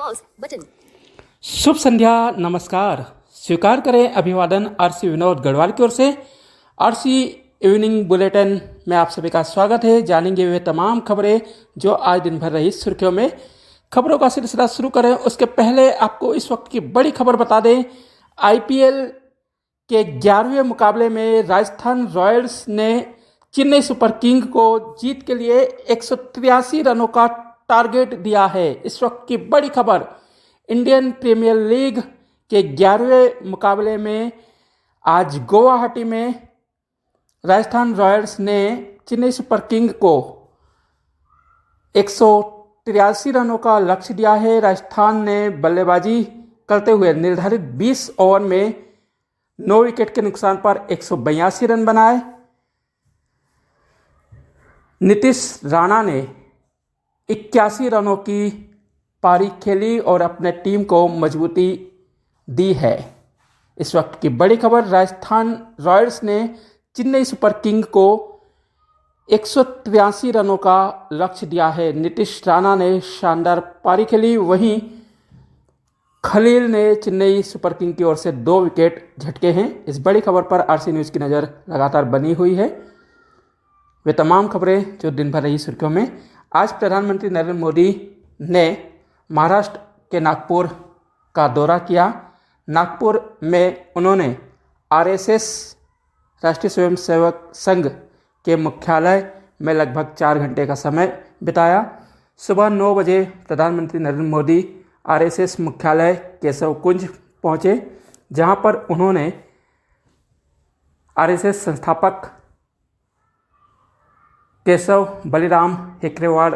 Pause button. शुभ संध्या, नमस्कार। स्वीकार करें अभिवादन आरसी विनोद गढ़वाल की ओर से। आरसी इवनिंग बुलेटिन में आप सभी का स्वागत है। जानेंगे वे तमाम खबरें जो आज दिन भर रही सुर्खियों में। खबरों का सिलसिला शुरू करें उसके पहले आपको इस वक्त की बड़ी खबर बता दें। आईपीएल के 11वें मुकाबले में राजस्थान रॉयल्स ने चेन्नई सुपर किंग को जीत के लिए 183 रनों का टारगेट दिया है। इस वक्त की बड़ी खबर, इंडियन प्रीमियर लीग के 11वें मुकाबले में आज गुवाहाटी में राजस्थान रॉयल्स ने चेन्नई सुपर किंग को 183 रनों का लक्ष्य दिया है। राजस्थान ने बल्लेबाजी करते हुए निर्धारित 20 ओवर में 9 विकेट के नुकसान पर 182 रन बनाए। नीतीश राणा ने 81 रनों की पारी खेली और अपने टीम को मजबूती दी है। इस वक्त की बड़ी खबर, राजस्थान रॉयल्स ने चेन्नई सुपर किंग को 183 रनों का लक्ष्य दिया है। नीतीश राणा ने शानदार पारी खेली, वहीं खलील ने चेन्नई सुपर किंग की ओर से 2 विकेट झटके हैं। इस बड़ी खबर पर आरसी न्यूज़ की नज़र लगातार बनी हुई है। वे तमाम खबरें जो दिन भर रही सुर्खियों में। आज प्रधानमंत्री नरेंद्र मोदी ने महाराष्ट्र के नागपुर का दौरा किया। नागपुर में उन्होंने आरएसएस राष्ट्रीय स्वयंसेवक संघ के मुख्यालय में लगभग 4 घंटे का समय बिताया। सुबह 9 बजे प्रधानमंत्री नरेंद्र मोदी आरएसएस मुख्यालय केशव कुंज पहुँचे, जहां पर उन्होंने आरएसएस संस्थापक केशव बलिराम हेकरेवाड़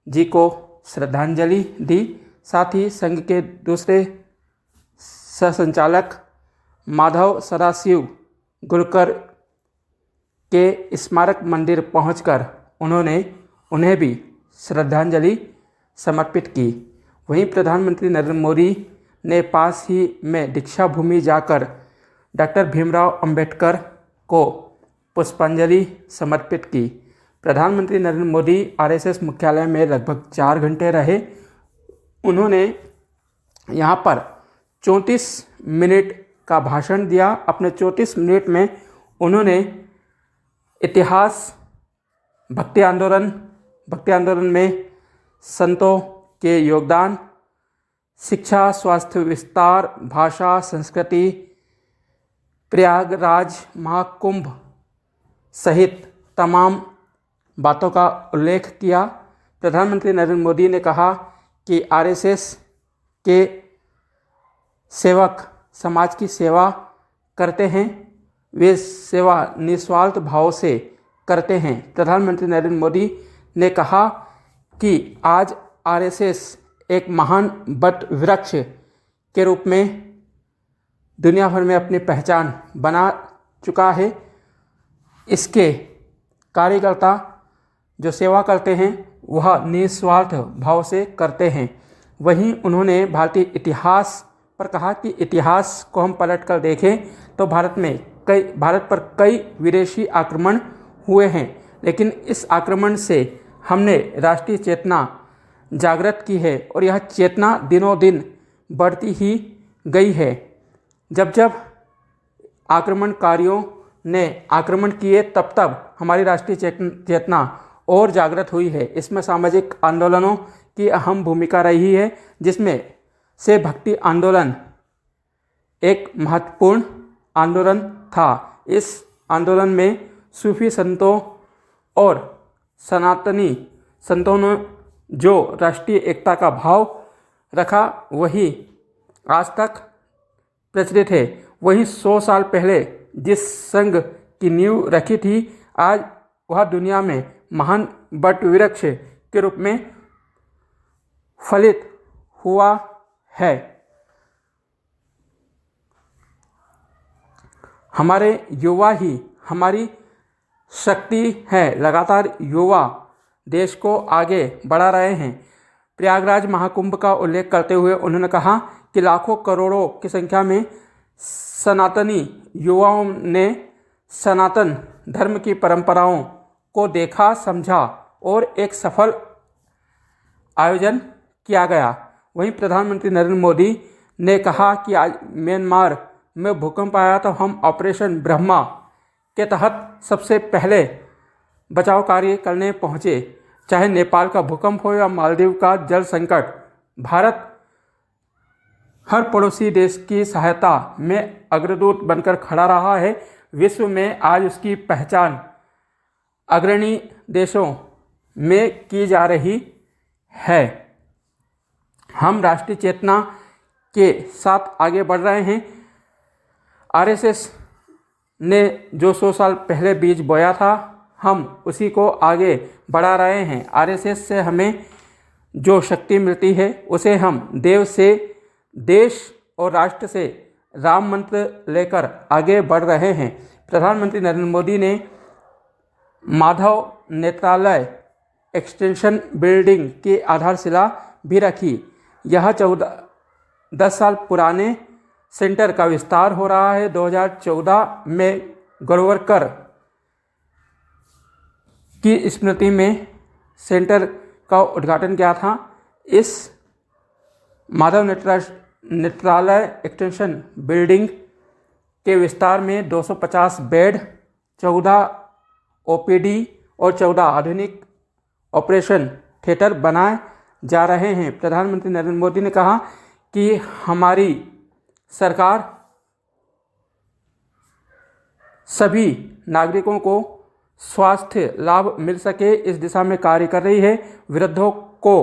जी को श्रद्धांजलि दी। साथ ही संघ के दूसरे सहसंचालक माधव सदाशिव गुरकर के स्मारक मंदिर पहुंचकर उन्हें भी श्रद्धांजलि समर्पित की। वहीं प्रधानमंत्री नरेंद्र मोदी ने पास ही में दीक्षा भूमि जाकर डॉक्टर भीमराव अंबेडकर को पुष्पांजलि समर्पित की। प्रधानमंत्री नरेंद्र मोदी आरएसएस मुख्यालय में लगभग 4 घंटे रहे। उन्होंने यहाँ पर 34 मिनट का भाषण दिया। अपने 34 मिनट में उन्होंने इतिहास, भक्ति आंदोलन में संतों के योगदान, शिक्षा, स्वास्थ्य विस्तार, भाषा, संस्कृति, प्रयागराज महाकुंभ सहित तमाम बातों का उल्लेख किया। प्रधानमंत्री नरेंद्र मोदी ने कहा कि आरएसएस के सेवक समाज की सेवा करते हैं, वे सेवा निस्वार्थ भाव से करते हैं। प्रधानमंत्री नरेंद्र मोदी ने कहा कि आज आरएसएस एक महान वट वृक्ष के रूप में दुनिया भर में अपनी पहचान बना चुका है। इसके कार्यकर्ता जो सेवा करते हैं वह निस्वार्थ भाव से करते हैं। वहीं उन्होंने भारतीय इतिहास पर कहा कि इतिहास को हम पलट कर देखें तो भारत पर कई विदेशी आक्रमण हुए हैं, लेकिन इस आक्रमण से हमने राष्ट्रीय चेतना जागृत की है और यह चेतना दिनों दिन बढ़ती ही गई है। जब जब आक्रमणकारियों ने आक्रमण किए तब हमारी राष्ट्रीय चेतना और जागृत हुई है। इसमें सामाजिक आंदोलनों की अहम भूमिका रही है, जिसमें से भक्ति आंदोलन एक महत्वपूर्ण आंदोलन था। इस आंदोलन में सूफी संतों और सनातनी संतों ने जो राष्ट्रीय एकता का भाव रखा वही आज तक प्रचलित है। वहीं 100 साल पहले जिस संघ की नींव रखी थी, आज वह दुनिया में महान वट वृक्ष के रूप में फलित हुआ है। हमारे युवा ही हमारी शक्ति है। लगातार युवा देश को आगे बढ़ा रहे हैं। प्रयागराज महाकुंभ का उल्लेख करते हुए उन्होंने कहा कि लाखों करोड़ों की संख्या में सनातनी युवाओं ने सनातन धर्म की परंपराओं को देखा, समझा और एक सफल आयोजन किया गया। वहीं प्रधानमंत्री नरेंद्र मोदी ने कहा कि आज म्यांमार में भूकंप आया तो हम ऑपरेशन ब्रह्मा के तहत सबसे पहले बचाव कार्य करने पहुंचे। चाहे नेपाल का भूकंप हो या मालदीव का जल संकट, भारत हर पड़ोसी देश की सहायता में अग्रदूत बनकर खड़ा रहा है। विश्व में आज उसकी पहचान अग्रणी देशों में की जा रही है। हम राष्ट्रीय चेतना के साथ आगे बढ़ रहे हैं। आरएसएस ने जो 100 साल पहले बीज बोया था, हम उसी को आगे बढ़ा रहे हैं। आरएसएस से हमें जो शक्ति मिलती है उसे हम देव से देश और राष्ट्र से राम मंत्र लेकर आगे बढ़ रहे हैं। प्रधानमंत्री नरेंद्र मोदी ने माधव नेत्रालय एक्सटेंशन बिल्डिंग की आधारशिला भी रखी। यह 10 साल पुराने सेंटर का विस्तार हो रहा है। 2014 में गोरवरकर की स्मृति में सेंटर का उद्घाटन किया था। इस माधव नेत्रालय एक्सटेंशन बिल्डिंग के विस्तार में 250 बेड, 14 ओपीडी और 14 आधुनिक ऑपरेशन थिएटर बनाए जा रहे हैं। प्रधानमंत्री नरेंद्र मोदी ने कहा कि हमारी सरकार सभी नागरिकों को स्वास्थ्य लाभ मिल सके इस दिशा में कार्य कर रही है। वृद्धों को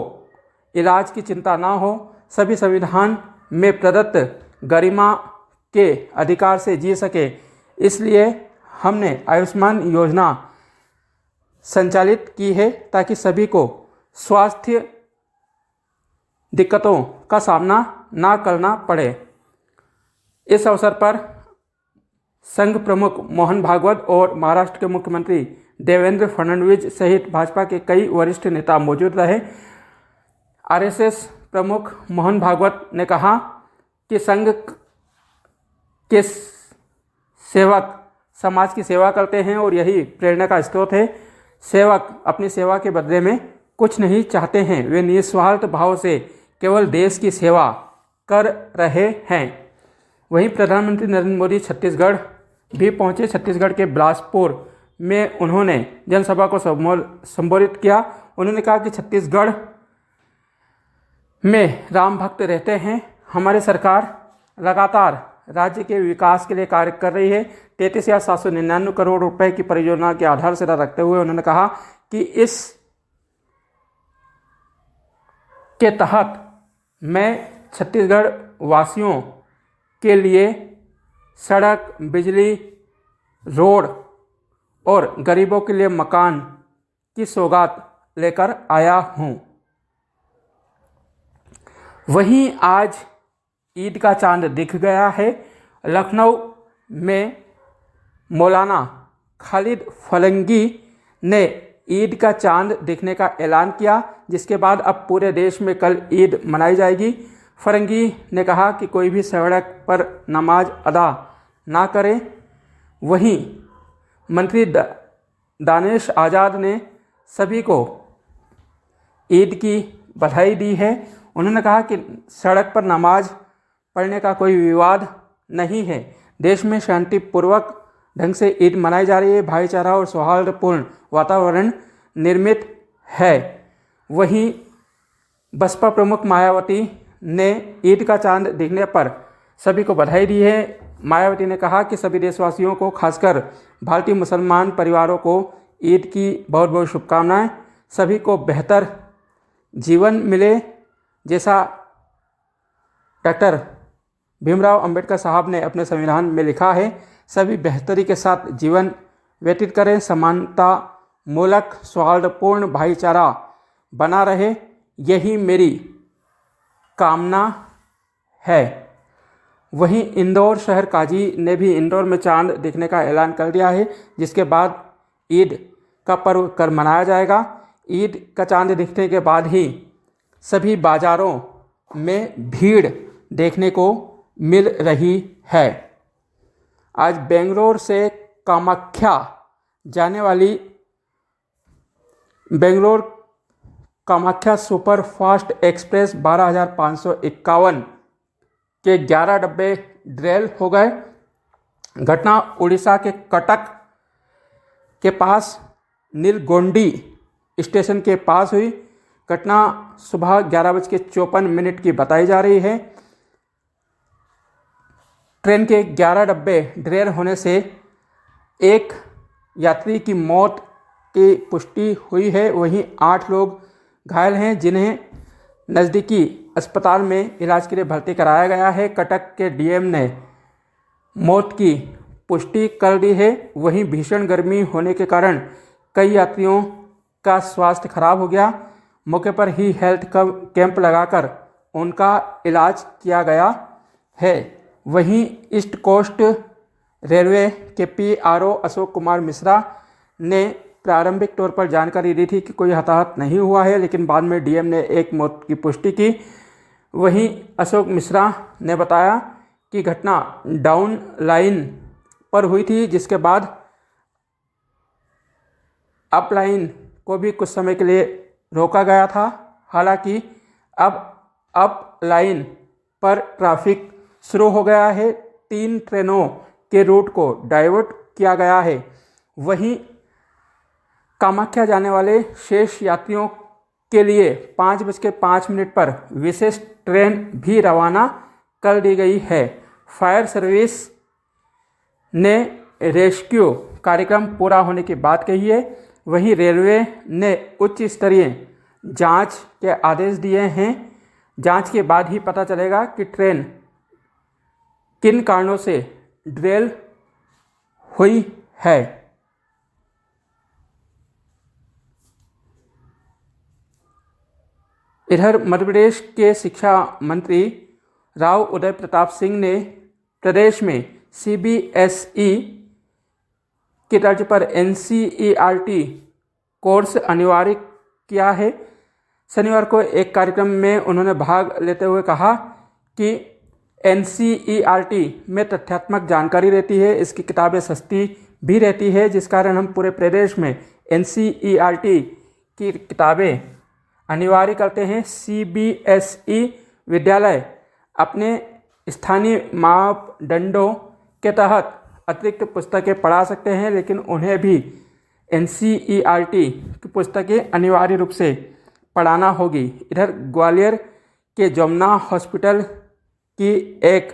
इलाज की चिंता ना हो, सभी संविधान में प्रदत्त गरिमा के अधिकार से जी सके, इसलिए हमने आयुष्मान योजना संचालित की है ताकि सभी को स्वास्थ्य दिक्कतों का सामना ना करना पड़े। इस अवसर पर संघ प्रमुख मोहन भागवत और महाराष्ट्र के मुख्यमंत्री देवेंद्र फडणवीस सहित भाजपा के कई वरिष्ठ नेता मौजूद रहे। आरएसएस प्रमुख मोहन भागवत ने कहा कि संघ के सेवक समाज की सेवा करते हैं और यही प्रेरणा का स्रोत है। सेवक अपनी सेवा के बदले में कुछ नहीं चाहते हैं, वे निस्वार्थ भाव से केवल देश की सेवा कर रहे हैं। वहीं प्रधानमंत्री नरेंद्र मोदी छत्तीसगढ़ भी पहुंचे। छत्तीसगढ़ के बिलासपुर में उन्होंने जनसभा को संबोधित किया। उन्होंने कहा कि छत्तीसगढ़ में राम भक्त रहते हैं। हमारी सरकार लगातार राज्य के विकास के लिए कार्य कर रही है। 33,799 करोड़ रुपए की परियोजना की आधारशिला रखते हुए उन्होंने कहा कि इस के तहत मैं छत्तीसगढ़ वासियों के लिए सड़क, बिजली, रोड और गरीबों के लिए मकान की सौगात लेकर आया हूं। वहीं आज ईद का चांद दिख गया है। लखनऊ में मौलाना खालिद फरंगी ने ईद का चांद दिखने का ऐलान किया, जिसके बाद अब पूरे देश में कल ईद मनाई जाएगी। फरंगी ने कहा कि कोई भी सड़क पर नमाज अदा ना करे। वहीं मंत्री दानिश आज़ाद ने सभी को ईद की बधाई दी है। उन्होंने कहा कि सड़क पर नमाज पढ़ने का कोई विवाद नहीं है। देश में शांतिपूर्वक ढंग से ईद मनाई जा रही है। भाईचारा और सौहार्दपूर्ण वातावरण निर्मित है। वहीं बसपा प्रमुख मायावती ने ईद का चांद दिखने पर सभी को बधाई दी है। मायावती ने कहा कि सभी देशवासियों को, खासकर भारतीय मुसलमान परिवारों को ईद की बहुत बहुत शुभकामनाएं। सभी को बेहतर जीवन मिले, जैसा डॉक्टर भीमराव अंबेडकर साहब ने अपने संविधान में लिखा है। सभी बेहतरी के साथ जीवन व्यतीत करें, समानता मूलक सौहार्दपूर्ण भाईचारा बना रहे, यही मेरी कामना है। वहीं इंदौर शहर काजी ने भी इंदौर में चांद दिखने का ऐलान कर दिया है, जिसके बाद ईद का पर्व कर मनाया जाएगा। ईद का चांद दिखने के बाद ही सभी बाज़ारों में भीड़ देखने को मिल रही है। आज बेंगलोर से कामाख्या जाने वाली Bangalore Kamakhya super fast express 12,551 के 11 डब्बे ड्रेल हो गए। घटना उड़ीसा के कटक के पास नीलगोंडी स्टेशन के पास हुई। घटना सुबह 11:54 की बताई जा रही है। ट्रेन के 11 डब्बे ड्रेल होने से एक यात्री की मौत की पुष्टि हुई है, वहीं 8 लोग घायल हैं जिन्हें नज़दीकी अस्पताल में इलाज के लिए भर्ती कराया गया है। कटक के डीएम ने मौत की पुष्टि कर दी है। वहीं भीषण गर्मी होने के कारण कई यात्रियों का स्वास्थ्य खराब हो गया। मौके पर ही हेल्थ कैंप लगाकर उनका इलाज किया गया है। वहीं ईस्ट कोस्ट रेलवे के पीआरओ अशोक कुमार मिश्रा ने प्रारंभिक तौर पर जानकारी दी थी कि कोई हताहत नहीं हुआ है, लेकिन बाद में डीएम ने एक मौत की पुष्टि की। वहीं अशोक मिश्रा ने बताया कि घटना डाउन लाइन पर हुई थी, जिसके बाद अप लाइन को भी कुछ समय के लिए रोका गया था। हालांकि अब अप लाइन पर ट्रैफिक शुरू हो गया है। 3 ट्रेनों के रूट को डाइवर्ट किया गया है। वहीं कामाख्या जाने वाले शेष यात्रियों के लिए 5:05 पर विशेष ट्रेन भी रवाना कर दी गई है। फायर सर्विस ने रेस्क्यू कार्यक्रम पूरा होने की बात कही है। वहीं रेलवे ने उच्च स्तरीय जांच के आदेश दिए हैं। जांच के बाद ही पता चलेगा कि ट्रेन किन कारणों से डिरेल हुई है। इधर मध्य प्रदेश के शिक्षा मंत्री राव उदय प्रताप सिंह ने प्रदेश में सीबीएसई की तर्ज पर एनसीईआरटी कोर्स अनिवार्य किया है। शनिवार को एक कार्यक्रम में उन्होंने भाग लेते हुए कहा कि एनसीईआरटी में तथ्यात्मक जानकारी रहती है, इसकी किताबें सस्ती भी रहती है, जिस कारण हम पूरे प्रदेश में एनसीईआरटी की किताबें अनिवार्य करते हैं। सीबीएसई विद्यालय अपने स्थानीय मापदंडों के तहत अतिरिक्त पुस्तकें पढ़ा सकते हैं, लेकिन उन्हें भी एनसीईआरटी की पुस्तकें अनिवार्य रूप से पढ़ाना होगी। इधर ग्वालियर के जमुना हॉस्पिटल की एक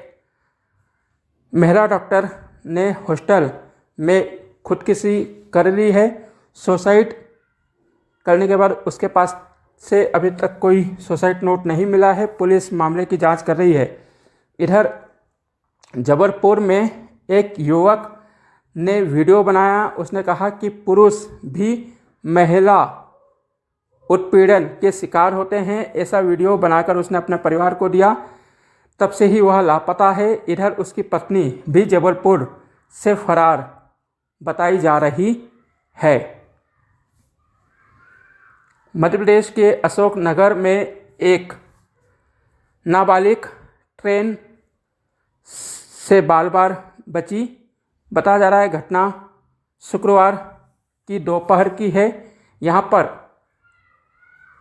महिला डॉक्टर ने हॉस्टल में खुदकुशी कर ली है। सुसाइड करने के बाद उसके पास से अभी तक कोई सुसाइड नोट नहीं मिला है। पुलिस मामले की जांच कर रही है। इधर जबलपुर में एक युवक ने वीडियो बनाया। उसने कहा कि पुरुष भी महिला उत्पीड़न के शिकार होते हैं। ऐसा वीडियो बनाकर उसने अपने परिवार को दिया। तब से ही वह लापता है। इधर उसकी पत्नी भी जबलपुर से फरार बताई जा रही है। मध्य प्रदेश के अशोकनगर में एक नाबालिग ट्रेन से बाल बाल बची। बताया जा रहा है घटना शुक्रवार की दोपहर की है। यहाँ पर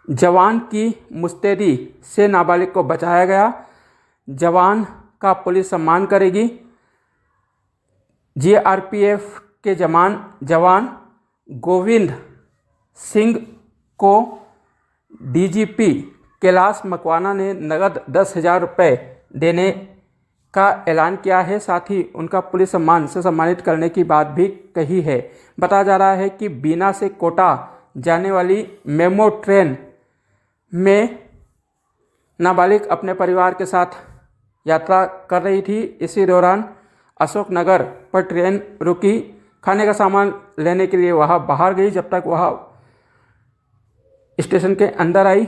जवान की मुस्तैदी से नाबालिग को बचाया गया। जवान का पुलिस सम्मान करेगी। जीआरपीएफ के जवान गोविंद सिंह को डीजीपी कैलाश मकवाना ने नगद 10,000 रुपये देने का ऐलान किया है। साथ ही उनका पुलिस सम्मान से सम्मानित करने की बात भी कही है। बताया जा रहा है कि बीना से कोटा जाने वाली मेमो ट्रेन में नाबालिग अपने परिवार के साथ यात्रा कर रही थी। इसी दौरान अशोकनगर पर ट्रेन रुकी। खाने का सामान लेने के लिए वह बाहर गई। जब तक वह स्टेशन के अंदर आई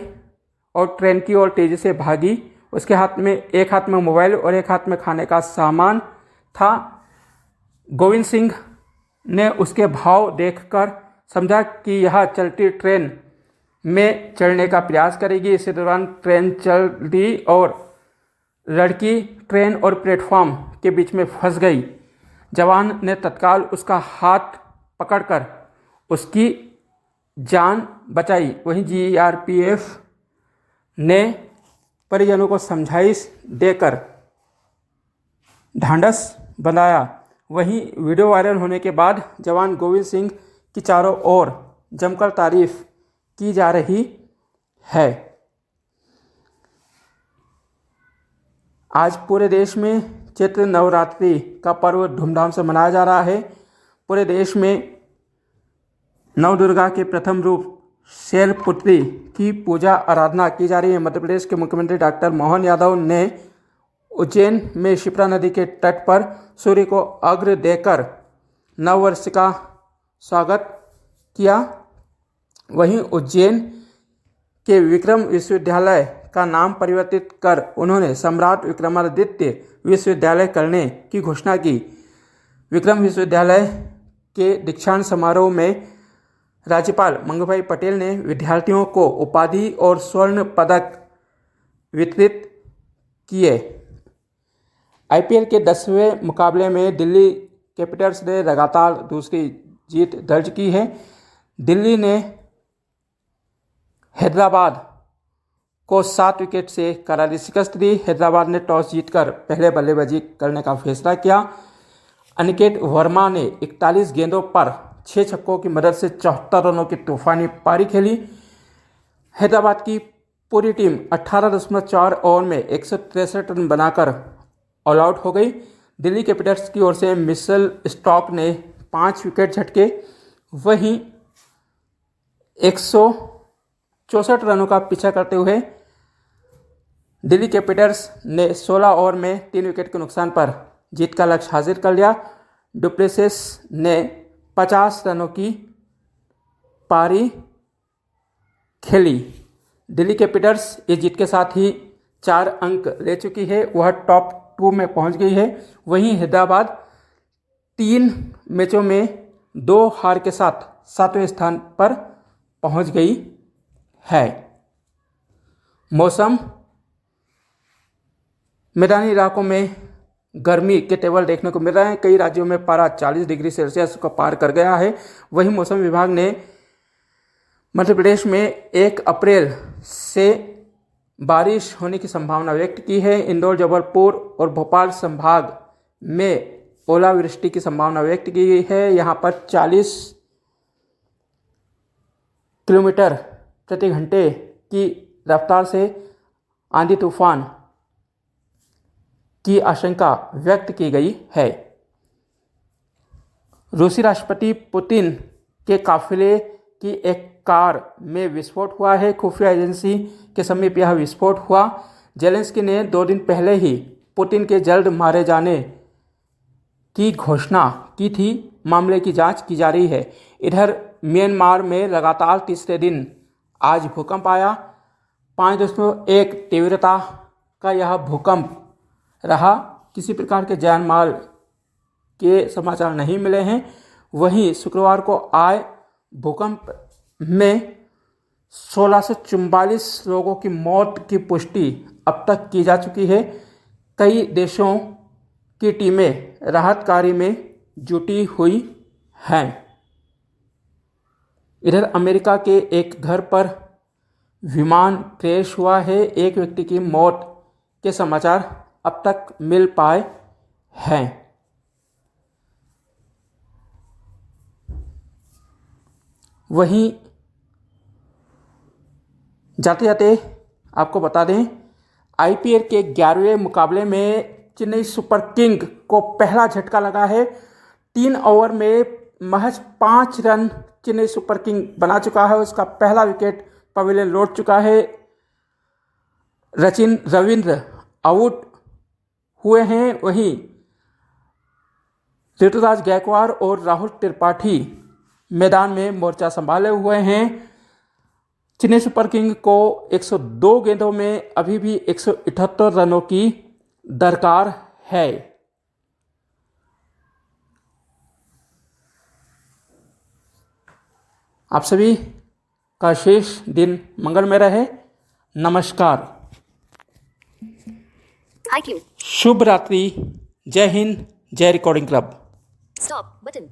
और ट्रेन की ओर तेज़ी से भागी। उसके एक हाथ में मोबाइल और एक हाथ में खाने का सामान था। गोविंद सिंह ने उसके भाव देखकर समझा कि यह चलती ट्रेन में चढ़ने का प्रयास करेगी। इसी दौरान ट्रेन चल दी और लड़की ट्रेन और प्लेटफॉर्म के बीच में फंस गई। जवान ने तत्काल उसका हाथ पकड़कर उसकी जान बचाई। वहीं जीआरपीएफ ने परिजनों को समझाइश देकर ढांढस बंधाया। वहीं वीडियो वायरल होने के बाद जवान गोविंद सिंह की चारों ओर जमकर तारीफ की जा रही है। आज पूरे देश में चैत्र नवरात्रि का पर्व धूमधाम से मनाया जा रहा है। पूरे देश में नवदुर्गा के प्रथम रूप शैलपुत्री की पूजा आराधना की जा रही है। मध्य प्रदेश के मुख्यमंत्री डॉक्टर मोहन यादव ने उज्जैन में शिप्रा नदी के तट पर सूर्य को अर्घ्य देकर नववर्ष का स्वागत किया। वहीं उज्जैन के विक्रम विश्वविद्यालय का नाम परिवर्तित कर उन्होंने सम्राट विक्रमादित्य विश्वविद्यालय करने की घोषणा की। विक्रम विश्वविद्यालय के दीक्षांत समारोह में राज्यपाल मंगूभाई पटेल ने विद्यार्थियों को उपाधि और स्वर्ण पदक वितरित किए। आईपीएल के 10वें मुकाबले में दिल्ली कैपिटल्स ने लगातार दूसरी जीत दर्ज की है। दिल्ली ने हैदराबाद को 7 विकेट से करारी शिकस्त दी। हैदराबाद ने टॉस जीतकर पहले बल्लेबाजी करने का फैसला किया। अनिकेत वर्मा ने 41 गेंदों पर 6 छक्कों की मदद से 74 रनों की तूफानी पारी खेली। हैदराबाद की पूरी टीम 18.4 ओवर में 163 रन बनाकर ऑल आउट हो गई। दिल्ली कैपिटल्स की ओर से मिशेल स्टॉक ने 5 विकेट झटके। वहीं 164 रनों का पीछा करते हुए दिल्ली कैपिटल्स ने 16 ओवर में 3 विकेट के नुकसान पर जीत का लक्ष्य हासिल कर लिया। डुप्लेसिस ने 50 रनों की पारी खेली। दिल्ली कैपिटल्स इस जीत के साथ ही 4 अंक ले चुकी है, वह टॉप 2 में पहुंच गई है। वहीं हैदराबाद 3 मैचों में 2 हार के साथ 7वें स्थान पर पहुंच गई है। मौसम, मैदानी इलाकों में गर्मी के तेवर देखने को मिल रहे हैं। कई राज्यों में पारा 40 डिग्री सेल्सियस को पार कर गया है। वहीं मौसम विभाग ने मध्य प्रदेश में 1 अप्रैल से बारिश होने की संभावना व्यक्त की है। इंदौर, जबलपुर और भोपाल संभाग में ओलावृष्टि की संभावना व्यक्त की गई है। यहाँ पर 40 किलोमीटर प्रति घंटे की रफ्तार से आंधी तूफान की आशंका व्यक्त की गई है। रूसी राष्ट्रपति पुतिन के काफिले की एक कार में विस्फोट हुआ है। खुफिया एजेंसी के समीप यह विस्फोट हुआ। जेलेंस्की ने 2 दिन पहले ही पुतिन के जल्द मारे जाने की घोषणा की थी। मामले की जांच की जा रही है। इधर म्यांमार में लगातार तीसरे दिन आज भूकंप आया। 5.1 तीव्रता का यह भूकंप रहा। किसी प्रकार के जान माल के समाचार नहीं मिले हैं। वहीं शुक्रवार को आए भूकंप में 1644 लोगों की मौत की पुष्टि अब तक की जा चुकी है। कई देशों की टीमें राहत कार्य में जुटी हुई हैं। इधर अमेरिका के एक घर पर विमान क्रैश हुआ है। एक व्यक्ति की मौत के समाचार अब तक मिल पाए हैं। वहीं जाते जाते आपको बता दें, आईपीएल के 11वें मुकाबले में चेन्नई सुपर किंग को पहला झटका लगा है। 3 ओवर में महज 5 रन चेन्नई सुपर किंग बना चुका है। उसका पहला विकेट पवेलियन लौट चुका है। सचिन रविंद्र आउट हुए हैं। वहीं ऋतुराज गायकवाड़ और राहुल त्रिपाठी मैदान में मोर्चा संभाले हुए हैं। चेन्नई सुपर किंग को 102 गेंदों में अभी भी 178 रनों की दरकार है। आप सभी का शेष दिन मंगलमय रहे। नमस्कार। शुभ रात्रि। जय हिंद। जय रिकॉर्डिंग क्लब। Stop button.